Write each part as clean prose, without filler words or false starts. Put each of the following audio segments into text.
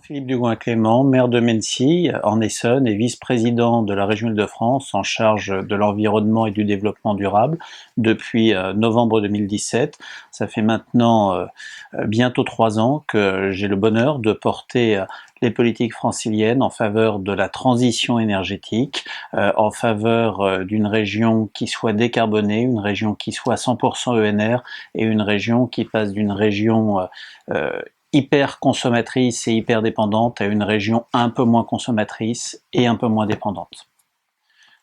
Philippe Dugouin-Clément, maire de Mennecy, en Essonne, et vice-président de la région Île-de-France en charge de l'environnement et du développement durable depuis novembre 2017. Ça fait maintenant bientôt 3 ans que j'ai le bonheur de porter les politiques franciliennes en faveur de la transition énergétique, en faveur d'une région qui soit décarbonée, une région qui soit 100% ENR et une région qui passe d'une région hyper consommatrice et hyper dépendante à une région un peu moins consommatrice et un peu moins dépendante.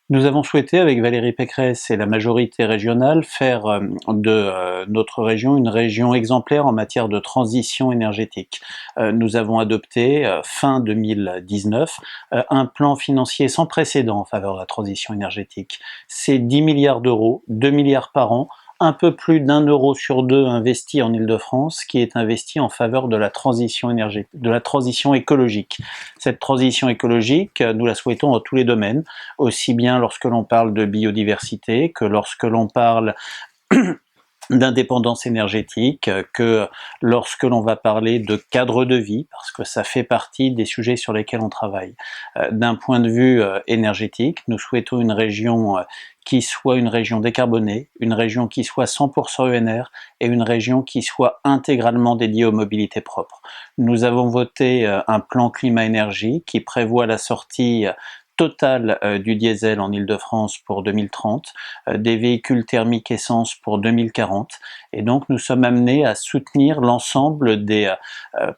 Nous avons souhaité, avec Valérie Pécresse et la majorité régionale, faire de notre région une région exemplaire en matière de transition énergétique. Nous avons adopté, fin 2019, un plan financier sans précédent en faveur de la transition énergétique. C'est 10 milliards d'euros, 2 milliards par an, un peu plus d'1 euro sur 2 investi en Île-de-France, qui est investi en faveur de la transition énergétique, de la transition écologique. Cette transition écologique, nous la souhaitons dans tous les domaines, aussi bien lorsque l'on parle de biodiversité que lorsque l'on parle d'indépendance énergétique, que lorsque l'on va parler de cadre de vie, parce que ça fait partie des sujets sur lesquels on travaille. D'un point de vue énergétique, nous souhaitons une région qui soit une région décarbonée, une région qui soit 100% ENR et une région qui soit intégralement dédiée aux mobilités propres. Nous avons voté un plan climat-énergie qui prévoit la sortie totale du diesel en Île-de-France pour 2030, des véhicules thermiques essence pour 2040, et donc nous sommes amenés à soutenir l'ensemble des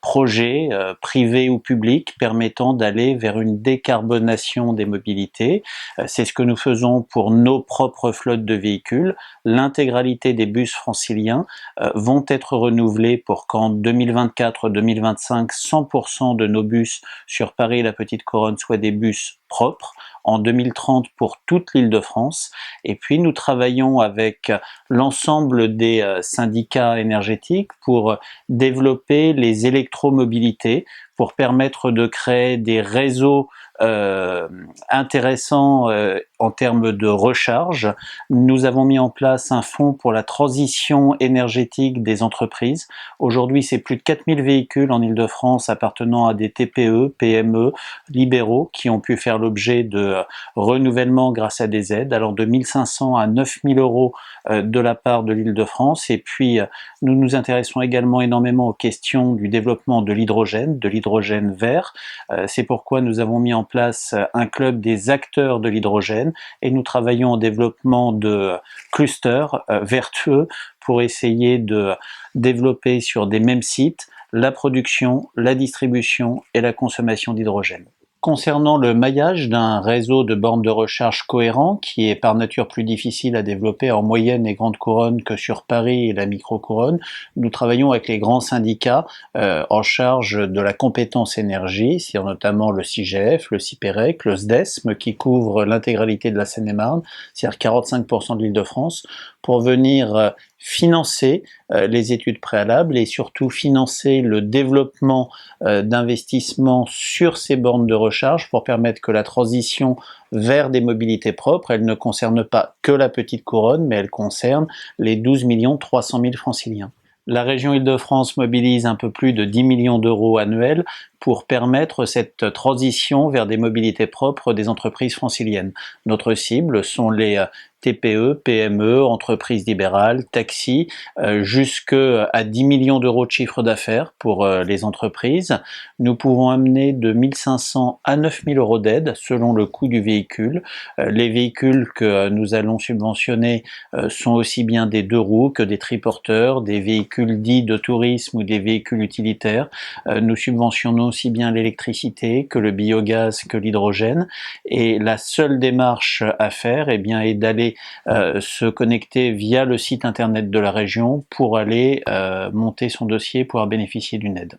projets privés ou publics permettant d'aller vers une décarbonation des mobilités. C'est ce que nous faisons pour nos propres flottes de véhicules. L'intégralité des bus franciliens vont être renouvelés pour qu'en 2024-2025, 100% de nos bus sur Paris et la Petite Couronne soient des bus propres, en 2030 pour toute l'Île-de-France. Et puis nous travaillons avec l'ensemble des syndicats énergétiques pour développer les électromobilités, pour permettre de créer des réseaux intéressants en termes de recharge. Nous avons mis en place un fonds pour la transition énergétique des entreprises. Aujourd'hui, c'est plus de 4000 véhicules en Île-de-France appartenant à des TPE, PME, libéraux qui ont pu faire l'objet de renouvellement grâce à des aides, allant de 1500 à 9000 euros de la part de l'Île-de-France. Et puis, nous nous intéressons également énormément aux questions du développement de l'hydrogène vert. C'est pourquoi nous avons mis en place un club des acteurs de l'hydrogène et nous travaillons au développement de clusters vertueux pour essayer de développer sur des mêmes sites la production, la distribution et la consommation d'hydrogène. Concernant le maillage d'un réseau de bornes de recharge cohérent, qui est par nature plus difficile à développer en moyenne et grande couronne que sur Paris et la micro-couronne, nous travaillons avec les grands syndicats en charge de la compétence énergie, c'est notamment le CIGEF, le CIPEREC, le SDESM, qui couvre l'intégralité de la Seine-et-Marne, c'est-à-dire 45% de l'Île-de-France, pour venir financer les études préalables et surtout financer le développement d'investissements sur ces bornes de recharge pour permettre que la transition vers des mobilités propres, elle ne concerne pas que la Petite Couronne, mais elle concerne les 12 300 000 franciliens. La région Île-de-France mobilise un peu plus de 10 millions d'euros annuels pour permettre cette transition vers des mobilités propres des entreprises franciliennes. Notre cible sont les TPE, PME, entreprises libérales, taxis, jusqu'à 10 millions d'euros de chiffre d'affaires pour les entreprises. Nous pouvons amener de 1500 à 9000 euros d'aide selon le coût du véhicule. Les véhicules que nous allons subventionner sont aussi bien des 2 roues que des triporteurs, des véhicules dits de tourisme ou des véhicules utilitaires. Nous subventionnons aussi bien l'électricité que le biogaz que l'hydrogène. Et la seule démarche à faire est d'aller se connecter via le site internet de la région pour aller monter son dossier, pouvoir bénéficier d'une aide.